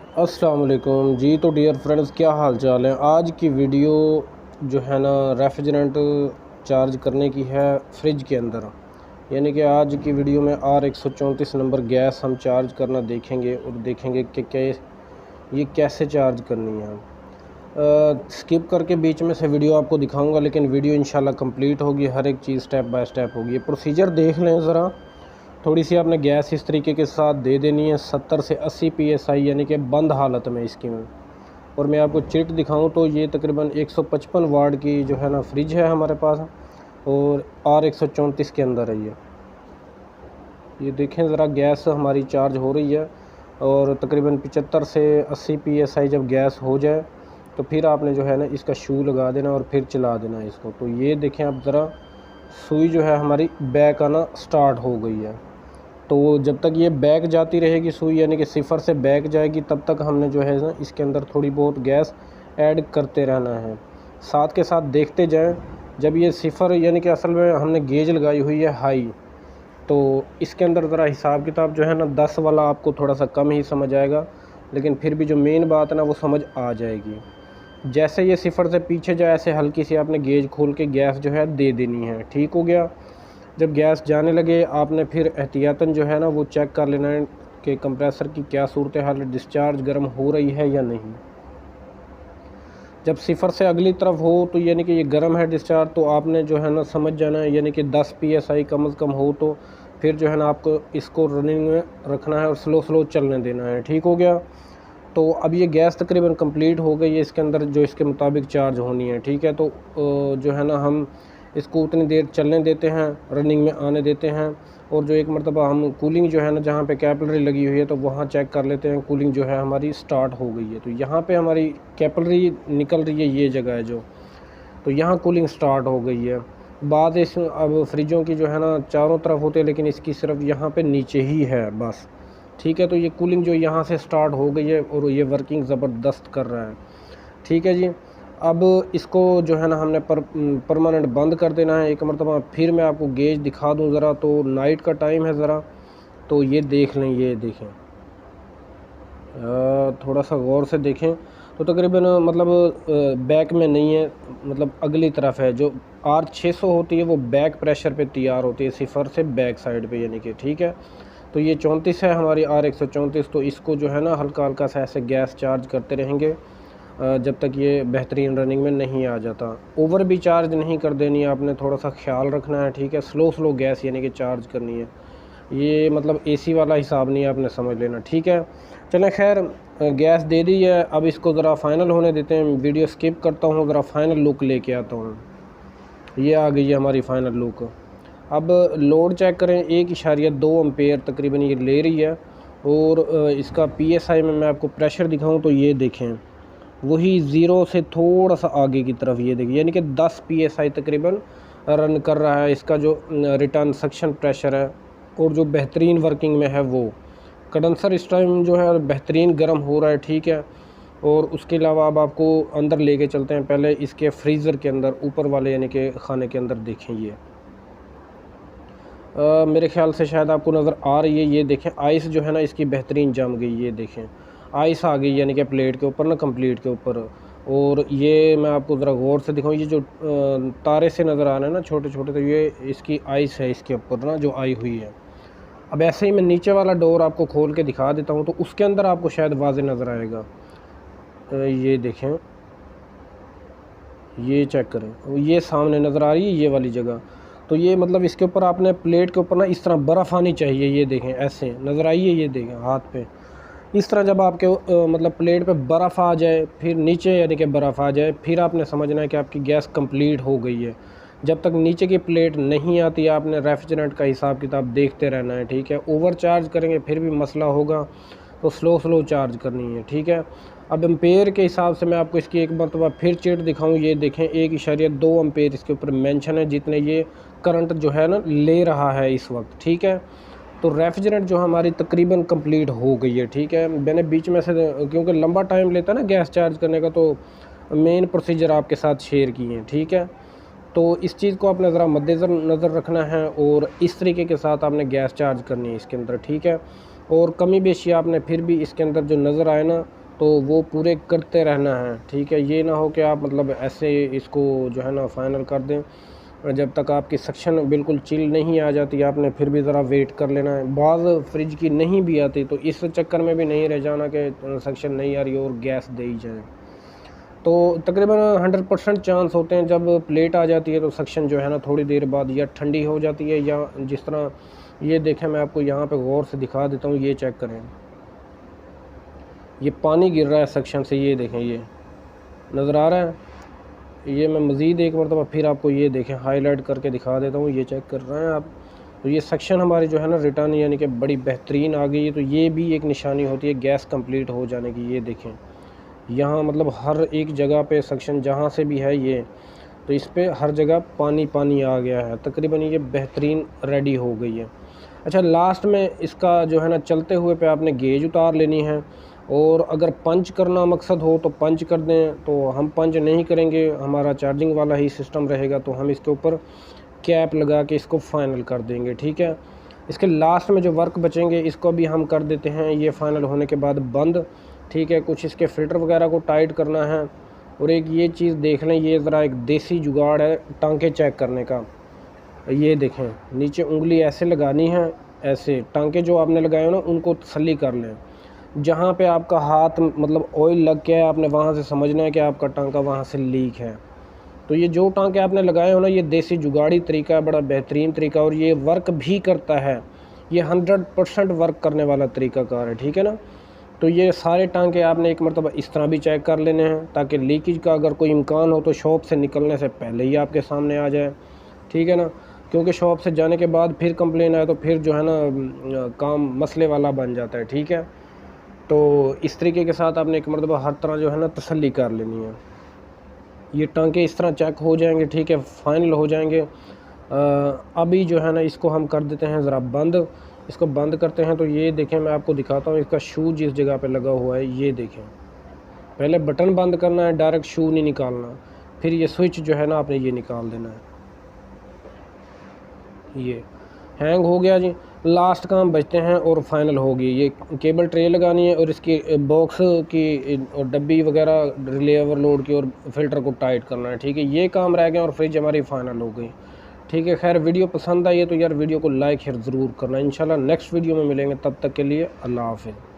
अस्सलाम वालेकुम जी। तो डियर फ्रेंड्स, क्या हाल चाल है। आज की वीडियो जो है ना रेफ्रिजरेंट चार्ज करने की है फ्रिज के अंदर। यानी कि आज की वीडियो में R134 नंबर गैस हम चार्ज करना देखेंगे और देखेंगे कि ये कैसे चार्ज करनी है। स्किप करके बीच में से वीडियो आपको दिखाऊंगा, लेकिन वीडियो इंशाल्लाह कंप्लीट होगी, हर एक चीज़ स्टेप बाय स्टेप होगी। प्रोसीजर देख लें ज़रा। थोड़ी सी आपने गैस इस तरीके के साथ दे देनी है 70 से 80 PSI, यानी कि बंद हालत में इसकी में। और मैं आपको चिट दिखाऊं तो ये तकरीबन 155 वाट की जो है ना फ्रिज है हमारे पास, और R134 के अंदर है ये देखें ज़रा। गैस हमारी चार्ज हो रही है और तकरीबन 75 से 80 PSI जब गैस हो जाए तो फिर आपने जो है ना इसका शू लगा देना और फिर चला देना इसको। तो ये देखें आप ज़रा, सुई जो है हमारी बैक आना स्टार्ट हो गई है। तो जब तक ये बैक जाती रहेगी सुई, यानी कि सिफर से बैक जाएगी, तब तक हमने जो है ना इसके अंदर थोड़ी बहुत गैस ऐड करते रहना है। साथ के साथ देखते जाएं। जब ये सिफर, यानी कि असल में हमने गेज लगाई हुई है हाई, तो इसके अंदर ज़रा हिसाब किताब जो है ना 10 वाला आपको थोड़ा सा कम ही समझ आएगा, लेकिन फिर भी जो मेन बात है ना वो समझ आ जाएगी। जैसे ये सिफर से पीछे जाए, ऐसे हल्की सी आपने गेज खोल के गैस जो है दे देनी है। ठीक हो गया। जब गैस जाने लगे आपने फिर एहतियातन जो है ना वो चेक कर लेना है कि कंप्रेसर की क्या सूरत हाल है, डिस्चार्ज गर्म हो रही है या नहीं। जब सिफर से अगली तरफ हो तो यानी कि ये गर्म है डिस्चार्ज, तो आपने जो है ना समझ जाना है, यानी कि 10 PSI कम अज़ कम हो तो फिर जो है ना आपको इसको रनिंग में रखना है और स्लो स्लो चलने देना है। ठीक हो गया। तो अब ये गैस तकरीबन कंप्लीट हो गई है इसके अंदर, जो इसके मुताबिक चार्ज होनी है। ठीक है। तो जो है ना हम इसको उतनी देर चलने देते हैं, रनिंग में आने देते हैं। और जो एक मरतबा हम कूलिंग जो है ना, जहाँ पे कैपिलरी लगी हुई है, तो वहाँ चेक कर लेते हैं कूलिंग जो है हमारी स्टार्ट हो गई है। तो यहाँ पे हमारी कैपिलरी निकल रही है, ये जगह है जो, तो यहाँ कूलिंग स्टार्ट हो गई है। बाद इस अब फ्रिजों की जो है ना चारों तरफ होते हैं, लेकिन इसकी सिर्फ यहाँ पे नीचे ही है बस। ठीक है। तो ये कूलिंग जो यहाँ से स्टार्ट हो गई है और ये वर्किंग ज़बरदस्त कर रहा है। ठीक है जी। अब इसको जो है ना हमने परमानेंट बंद कर देना है एक मरतबा। फिर मैं आपको गेज दिखा दूं ज़रा। तो नाइट का टाइम है ज़रा, तो ये देख लें, ये देखें, थोड़ा सा गौर से देखें। तो तकरीबन मतलब बैक में नहीं है, मतलब अगली तरफ है। जो R600 होती है वो बैक प्रेशर पे तैयार होती है, सिफर से बैक साइड पे, यानी कि। ठीक है। तो ये 34 है हमारी R134। तो इसको जो है ना हल्का हल्का सा ऐसे गैस चार्ज करते रहेंगे जब तक ये बेहतरीन रनिंग में नहीं आ जाता। ओवर भी चार्ज नहीं कर देनी है आपने, थोड़ा सा ख्याल रखना है। ठीक है। स्लो स्लो गैस यानी कि चार्ज करनी है। ये मतलब AC वाला हिसाब नहीं है, आपने समझ लेना। ठीक है। चलें, खैर गैस दे दी है। अब इसको ज़रा फाइनल होने देते हैं। वीडियो स्किप करता हूँ, ज़रा फाइनल लुक लेके आता हूँ। ये आ गई है हमारी फ़ाइनल लुक। अब लोड चेक करें, 1.2 एम्पेयर तकरीबन ये ले रही है। और इसका PSI में मैं आपको प्रेशर दिखाऊं तो ये देखें, वही ज़ीरो से थोड़ा सा आगे की तरफ, ये देखिए, यानी कि 10 PSI तकरीबन रन कर रहा है इसका जो रिटर्न सक्शन प्रेशर है। और जो बेहतरीन वर्किंग में है वो कंडेंसर इस टाइम जो है बेहतरीन गर्म हो रहा है। ठीक है। और उसके अलावा अब आपको अंदर लेके चलते हैं, पहले इसके फ्रीज़र के अंदर ऊपर वाले यानी कि खाने के अंदर देखें। ये मेरे ख्याल से शायद आपको नज़र आ रही है, ये देखें आइस जो है ना इसकी बेहतरीन जम गई। ये देखें आइस आ गई, यानी कि प्लेट के ऊपर ना, कंप्लीट के ऊपर। और ये मैं आपको ज़रा गौर से दिखाऊँ, ये जो तारे से नज़र आ रहे हैं ना छोटे छोटे, तो ये इसकी आइस है इसके ऊपर ना जो आई हुई है। अब ऐसे ही मैं नीचे वाला डोर आपको खोल के दिखा देता हूँ, तो उसके अंदर आपको शायद वाज़े नज़र आएगा। ये देखें, ये चेक करें, ये सामने नज़र आ रही है ये वाली जगह। तो ये मतलब इसके ऊपर आपने प्लेट के ऊपर ना इस तरह बर्फ़ आनी चाहिए। ये देखें ऐसे नज़र आई है, ये देखें हाथ पे इस तरह जब आपके मतलब प्लेट पे बर्फ़ आ जाए, फिर नीचे यानी कि बर्फ़ आ जाए, फिर आपने समझना है कि आपकी गैस कंप्लीट हो गई है। जब तक नीचे की प्लेट नहीं आती, आपने रेफ्रिजरेंट का हिसाब किताब देखते रहना है। ठीक है। ओवर चार्ज करेंगे फिर भी मसला होगा, तो स्लो स्लो चार्ज करनी है। ठीक है। अब एम्पेयर के हिसाब से मैं आपको इसकी एक मरतबा फिर चिट दिखाऊं। ये देखें 1.2 एम्पेयर इसके ऊपर मेंशन है, जितने ये करंट जो है ना ले रहा है इस वक्त। ठीक है। तो रेफ्रिजरेंट जो हमारी तकरीबन कंप्लीट हो गई है। ठीक है। मैंने बीच में से, क्योंकि लंबा टाइम लेता है ना गैस चार्ज करने का, तो मेन प्रोसीजर आपके साथ शेयर किए हैं। ठीक है। तो इस चीज़ को आपने ज़रा नज़र रखना है और इस तरीके के साथ आपने गैस चार्ज करनी है इसके अंदर। ठीक है। और कमी बेशी आपने फिर भी इसके अंदर जो नज़र आए ना तो वो पूरे करते रहना है, ठीक है। ये ना हो कि आप मतलब ऐसे इसको जो है ना फ़ाइनल कर दें, जब तक आपकी सक्शन बिल्कुल चिल नहीं आ जाती आपने फिर भी ज़रा वेट कर लेना है। बाज़ फ्रिज की नहीं भी आती तो इस चक्कर में भी नहीं रह जाना कि सक्शन नहीं आ रही और गैस दे ही जाए। तो तकरीबन 100% चांस होते हैं जब प्लेट आ जाती है तो सक्शन जो है ना थोड़ी देर बाद या ठंडी हो जाती है, या जिस तरह ये देखें, मैं आपको यहाँ पे गौर से दिखा देता हूँ, ये चेक करें, ये पानी गिर रहा है सक्शन से, ये देखें, ये नज़र आ रहा है। ये मैं मज़ीद एक मरतबा फिर आपको ये देखें हाईलाइट करके दिखा देता हूँ, ये चेक कर रहे हैं आप। तो ये सेक्शन हमारी जो है ना रिटर्न यानी कि बड़ी बेहतरीन आ गई है। तो ये भी एक निशानी होती है गैस कंप्लीट हो जाने की। ये देखें यहाँ मतलब हर एक जगह पे सेक्शन जहाँ से भी है ये, तो इस पर हर जगह पानी पानी आ गया है, तकरीबन ये बेहतरीन रेडी हो गई है। अच्छा, लास्ट में इसका जो है ना चलते हुए पे आपने गेज उतार लेनी है, और अगर पंच करना मकसद हो तो पंच कर दें। तो हम पंच नहीं करेंगे, हमारा चार्जिंग वाला ही सिस्टम रहेगा, तो हम इसके ऊपर कैप लगा के इसको फ़ाइनल कर देंगे, ठीक है। इसके लास्ट में जो वर्क बचेंगे इसको भी हम कर देते हैं ये फ़ाइनल होने के बाद बंद, ठीक है। कुछ इसके फ़िल्टर वगैरह को टाइट करना है। और एक ये चीज़ देख लें, ये ज़रा एक देसी जुगाड़ है टांके चेक करने का। ये देखें, नीचे उंगली ऐसे लगानी है, ऐसे टांके जो आपने लगाए हो ना उनको तसल्ली कर लें। जहाँ पे आपका हाथ मतलब ऑयल लग गया है आपने वहाँ से समझना है कि आपका टांका वहाँ से लीक है। तो ये जो टांके आपने लगाए हो ना, ये देसी जुगाड़ी तरीका है, बड़ा बेहतरीन तरीका, और ये वर्क भी करता है। ये 100% वर्क करने वाला तरीक़ाकार है, ठीक है ना। तो ये सारे टांके आपने एक मरतबा इस तरह भी चेक कर लेने हैं, ताकि लीकेज का अगर कोई इम्कान हो तो शॉप से निकलने से पहले ही आपके सामने आ जाए, ठीक है ना। क्योंकि शॉप से जाने के बाद फिर कंप्लेन आए तो फिर जो है ना काम मसले वाला बन जाता है, ठीक है। तो इस तरीके के साथ आपने एक मरतबा हर तरह जो है ना तसल्ली कर लेनी है। ये टांके इस तरह चेक हो जाएंगे, ठीक है, फाइनल हो जाएंगे। अभी जो है ना इसको हम कर देते हैं ज़रा बंद। इसको बंद करते हैं तो ये देखें, मैं आपको दिखाता हूँ इसका शू जिस जगह पे लगा हुआ है, ये देखें। पहले बटन बंद करना है, डायरेक्ट शू नहीं निकालना। फिर ये स्विच जो है ना आपने ये निकाल देना है। ये हैंग हो गया जी, लास्ट काम बचते हैं और फाइनल होगी। ये केबल ट्रे लगानी है और इसकी बॉक्स की और डब्बी वगैरह रिले ओवरलोड की और फिल्टर को टाइट करना है, ठीक है। ये काम रह गया और फ्रिज हमारी फाइनल हो गई, ठीक है। खैर, वीडियो पसंद आई है तो यार वीडियो को लाइक ज़रूर करना। इंशाल्लाह नेक्स्ट वीडियो में मिलेंगे, तब तक के लिए अल्लाह हाफ़िज़।